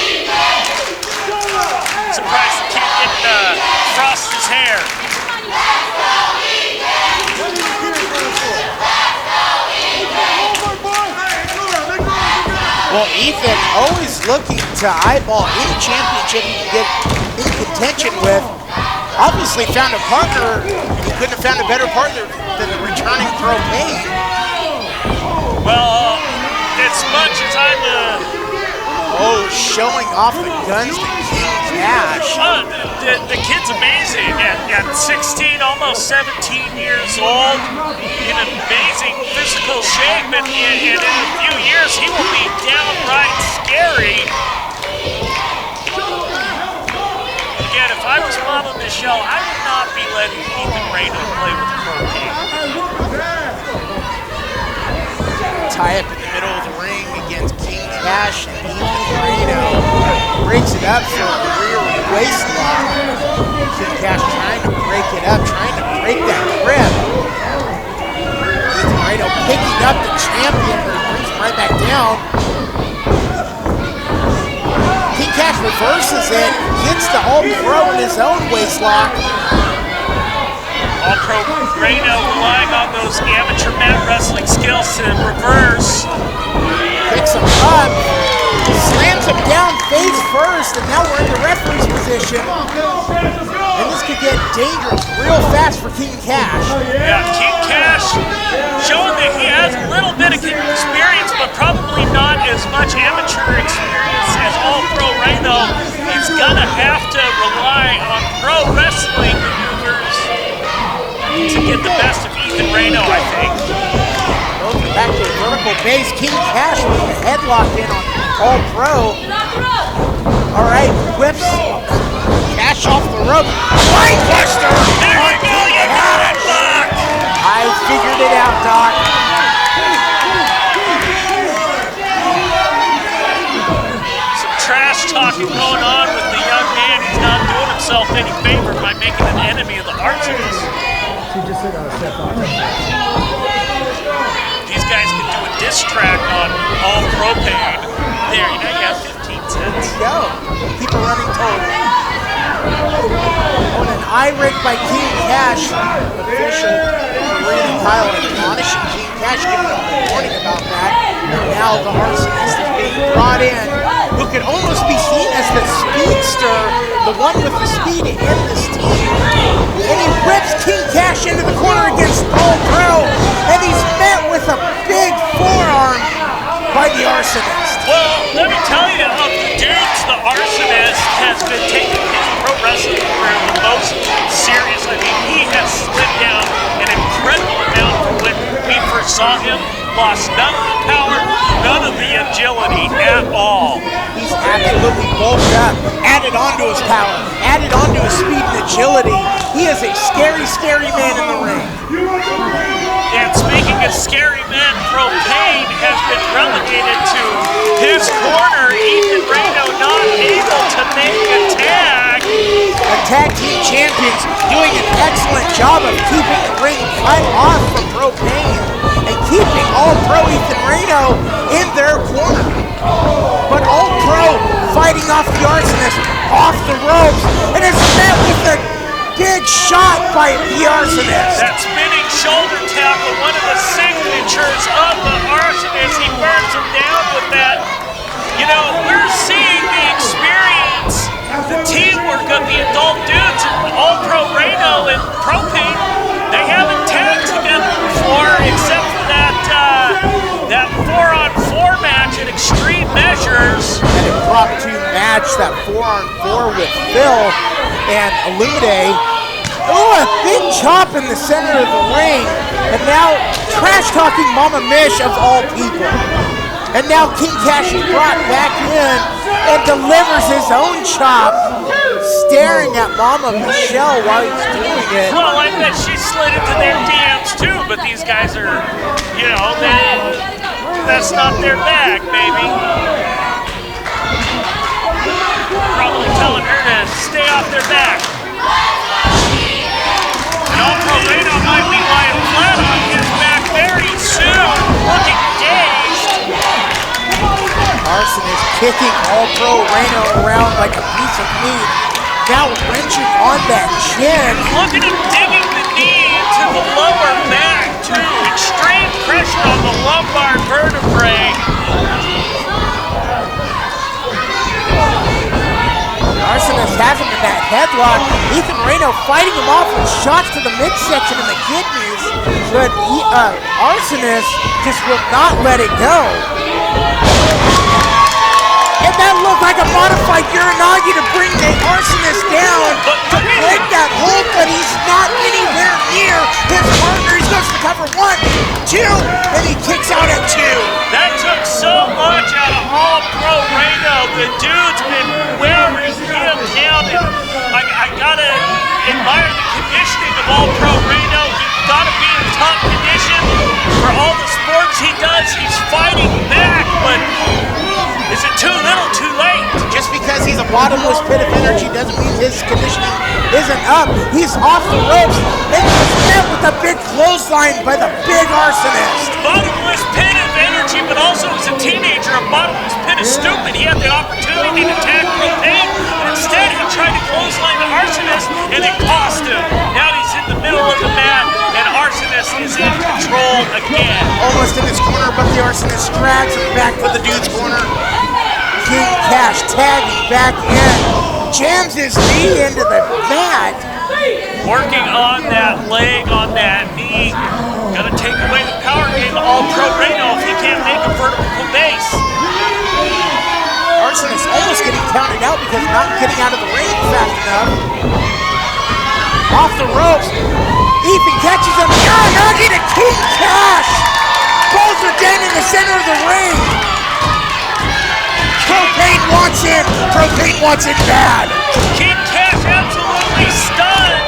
Surprised the kid didn't frost his hair. Well, Ethan always looking to eyeball any championship he can get in contention with. Obviously found a partner. He couldn't have found a better partner than the returning ProPain. Well, as much as I'm showing off the guns to King Cash. The kid's amazing. At 16, almost 17 years old, in amazing physical shape, and in a few years he will be downright scary. Again, if I was modeling this show, I would not be letting Ethan Reyno play with ProPain. Tie up in the middle of the ring against King Cash and Ethan Reyno. Breaks it up for a rear waist lock. King Cash trying to break it up, trying to break that grip. Ethan Reyno picking up the champion, but he brings him right back down. King Cash reverses it, gets the All-Pro in his own waist lock. All-Pro Reyno relying on those amateur mat wrestling skills to reverse. Picks him up, slams him down face first, and now we're in the referee's position. And this could get dangerous real fast for King Cash. Yeah, King Cash showing that he has a little bit of experience, but probably not as much amateur experience as All-Pro Reyno. He's gonna have to rely on pro wrestling maneuvers to get the best of Ethan Reyno, I think. Back to the vertical base. King Cash with the headlock in on All-Pro. All right, whips Cash off the rope. Spinebuster! There we go, you got it, Doc! I figured it out, Doc. Some trash talking going on with the young man. He's not doing himself any favor by making an enemy of the arsonist. These guys can do a diss track on all ProPain. There, you know, you have 15 cents. Go. Keep a running total. On an irate by King Cash, official Marine Kyle admonishing King Cash, giving him a warning about that. And now the arsonist is being brought in, who can almost be seen as the speedster, the one with the speed to end this team. And he whips King Cash into the corner against All-Pro, and he's met with a big forearm by the arsonist. Well, let me tell you, of the dudes, the arsonist has been taking his pro wrestling career the most serious. I mean, he has slid down an incredible amount from when we first saw him. Lost none of the power, none of the agility at all. He's absolutely bulked up, added on to his power, added on to his speed and agility. He is a scary, scary man in the ring. And speaking of scary men, ProPain has been relegated to his corner. Ethan Reyno not able to make a tag. The tag team champions doing an excellent job of keeping the ring cut off from ProPain and keeping All-Pro Ethan Reyno in their corner. But All-Pro fighting off the arsonist off the ropes and is met with a big shot by the arsonist. That spinning shoulder tackle, one of the signatures of the arsonist. He burns him down with that. You know, we're seeing the experience, the teamwork of the adult dudes. All-Pro Reyno and ProPain, they haven't tagged together before, except for that 4-on-4 match at Extreme Measures. An impromptu match, that 4-on-4 with Phil and Illuminate. Oh, a big chop in the center of the ring. And now trash-talking Mama Mish of all people. And now King Cash is brought back in and delivers his own chop, staring at Mama Michelle while he's doing it. Well, I bet she slid into their DMs too, but these guys are, you know, that's not their bag, baby. Probably telling her to stay off their back. And All-Pro Reyno might be lying flat on his back very soon, looking dazed. Arsonist kicking All-Pro Reyno around like a piece of meat. Now wrenching on that chin. Look at him digging the knee into the lower back, too. Extreme pressure on the lumbar vertebrae. Arsonist has him in that headlock. Ethan Reyno fighting him off with shots to the midsection and the kidneys. But Arsonist just will not let it go. And that looked like a modified Uranagi to bring the arsonist down, to break that hold, but he's not anywhere near his partner. He goes to cover 1, 2, and he kicks out at 2. That took so much out of All-Pro Reyno. The dude's been wearing him down, and I bottomless pit of energy doesn't mean his conditioning isn't up. He's off the ropes and he's met with a big clothesline by the big arsonist. Bottomless pit of energy, but also as a teenager, a bottomless pit is stupid. He had the opportunity to tag ProPain, and instead he tried to clothesline the arsonist, and it cost him. Now he's in the middle of the mat, and arsonist is in control again. Almost in his corner, but the arsonist drags him back for the dude's corner. King Cash tagging back in, jams his knee into the mat. Working on that leg, on that knee. Gonna take away the power game of All-Pro Reyno if he can't make a vertical base. Arsonist almost getting counted out because not getting out of the ring fast enough. Off the ropes, Ethan catches him. Uranagi to King Cash. Both are down in the center of the ring. ProPain wants in. ProPain wants it bad. King Cash absolutely stunned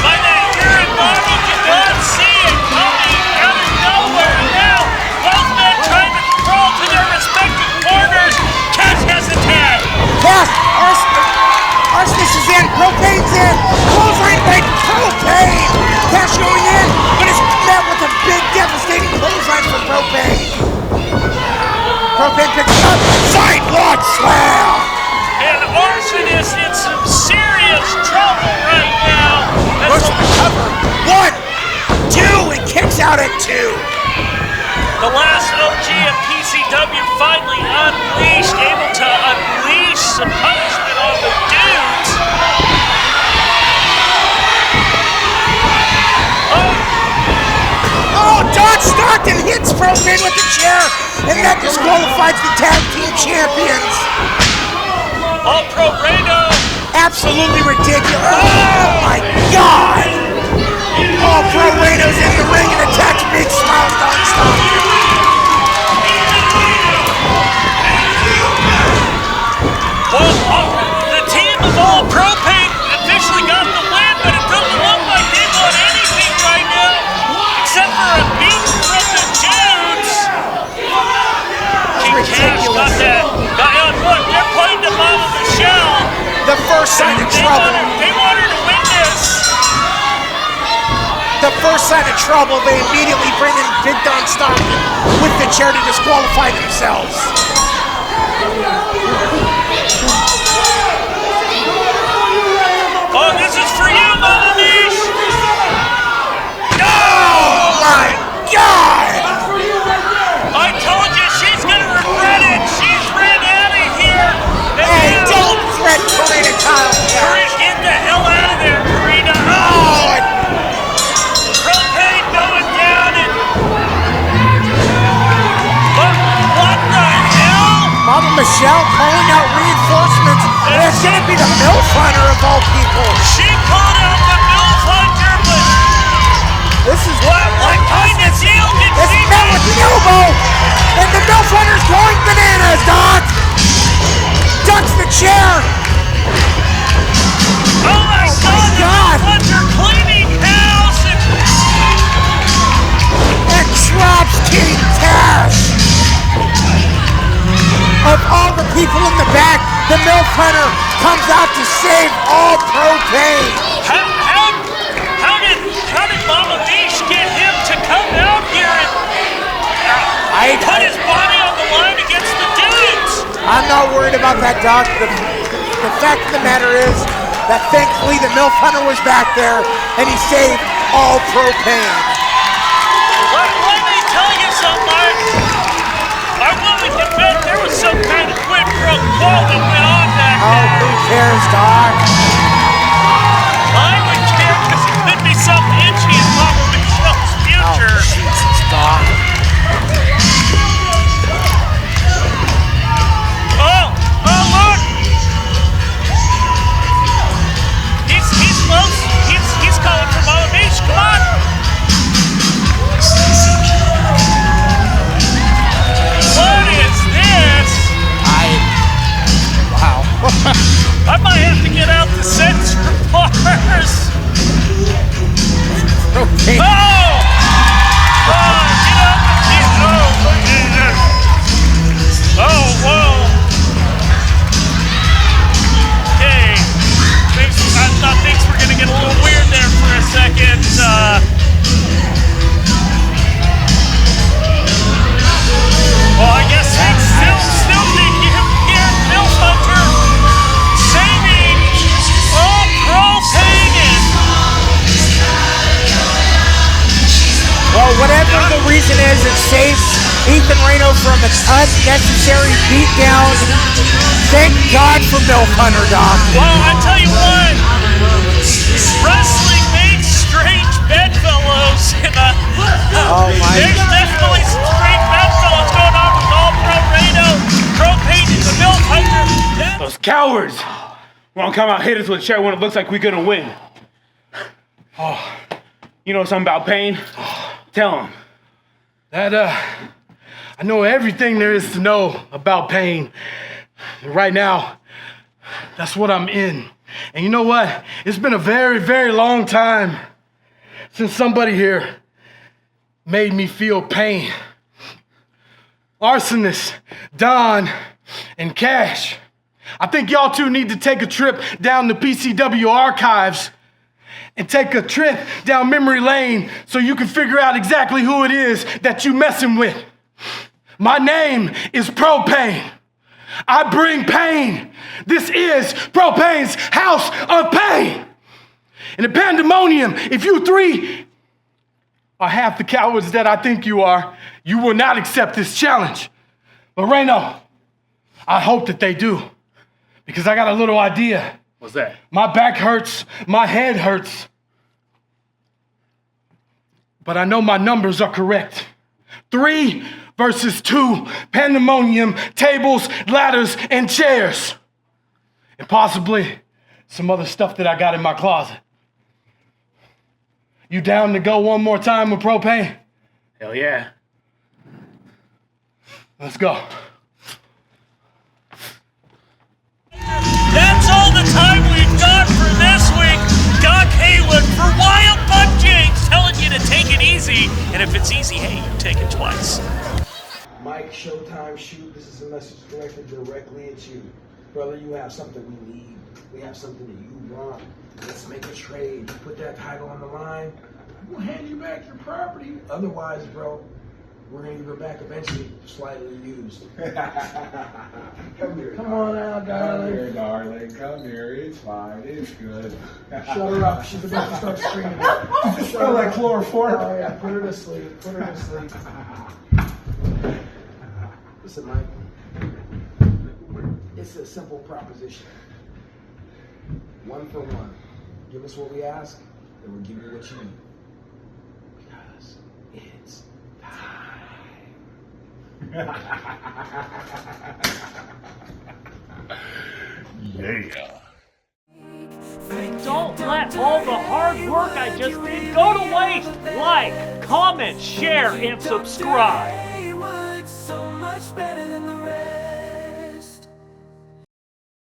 by that Uranagi. Did not see it coming out of nowhere. Now, both men trying to crawl to their respective corners. Cash has the tag. Cash, arsonist is in. ProPain's in. Clothesline by ProPain. Cash going in, but is met with a big devastating clothesline from ProPain. ProPain picks up, sidewalk slam! And arsonist in some serious trouble right now. Russian cover. 1, 2, and kicks out at 2. The last OG of PCW finally unleashed, able to unleash some punishment on the dudes. Oh, Don Stockton hits ProPain with the chair, and that disqualifies the tag team champions. All-Pro Reyno. Absolutely ridiculous. Oh my God. All-Pro Reyno's in the ring and attacks Big Smile Don Stockton. Well, the team of All-Pro Pain officially got the win, but it doesn't look like they want anything right now, except for a beat from the dudes. King Cash got that. Look, they're putting the bomb on Michelle. The first sign of trouble. They want her to win this. The first sign of trouble, they immediately bring in Big Don Stockton with the chair to disqualify themselves. Oh, this is for you, Mama Niche! Oh my God! I told you she's gonna regret it. She's ran out of here. Hey, don't threat Karina Kyle. Get the hell out of there, Karina. Oh! ProPain going down and what the hell? Mama Michelle calling out reinforcements. And it's gonna be the MILF Hunter of all people. She called out the MILF Hunter, but this is what kind of deal did it's she met with the elbow, and the MILF Hunter's going bananas, Doc. Ducks the chair. Oh my God! The MILF Hunter cleaning house and drops King Cash. Of all the people in the back, the MILF Hunter comes out to save All-Pro Pain. How did Mama Niche get him to come out here and put his body on the line against the dudes? I'm not worried about that, Doc. The fact of the matter is that thankfully the MILF Hunter was back there and he saved All-Pro Pain. Let me tell you something, Mark. I willing to bet there was some kind of quid pro quo that went on back there. Oh, who cares, Doc? I would care because it could be something itchy in Mama Michelle's future. Oh, Jesus, Doc. Oh, look! He's close. He's calling for Mama Niche. Come on! Ethan Reyno from an unnecessary beatdown. Thank God for Milk Hunter, Doc. Well, I tell you what, wrestling makes strange bedfellows. Oh my There's definitely some strange bedfellows going on with All-Pro Reyno, ProPain, and the Milk Hunter. Those cowards won't come out hit us with a chair when it looks like we're gonna win. Oh, you know something about pain? Tell them. I know everything there is to know about pain. And right now, that's what I'm in. And you know what? It's been a very, very long time since somebody here made me feel pain. Arsonist, Don, and Cash. I think y'all two need to take a trip down the PCW archives and take a trip down memory lane so you can figure out exactly who it is that you messing with. My name is ProPain. I bring pain. This is ProPain's House of Pain. In the pandemonium, if you three are half the cowards that I think you are, you will not accept this challenge. But Reyno, I hope that they do, because I got a little idea. What's that? My back hurts, my head hurts, but I know my numbers are correct. 3 versus 2, pandemonium, tables, ladders, and chairs. And possibly some other stuff that I got in my closet. You down to go one more time with ProPain? Hell yeah. Let's go. That's all the time we've got for this week. Doc Haywood for Wild Buck James telling you to take it easy. And if it's easy, hey, you take it twice. Mike, Showtime, Shoop, this is a message directed directly at you. Brother, you have something we need. We have something that you want. Let's make a trade. You put that title on the line, we'll hand you back your property. Otherwise, bro, we're going to give it back eventually, slightly used. Come here. Come on out, darling. Come here, darling. Come here. It's fine. It's good. Shut her up. She's about to start screaming. You just smell like chloroform. Oh, yeah. Put her to sleep. Put her to sleep. Listen, Mike. It's a simple proposition. 1 for 1. Give us what we ask, and we'll give you what you need. Because it's Yeah. Don't let all the hard work I just did go to waste. Like, comment, share, and subscribe.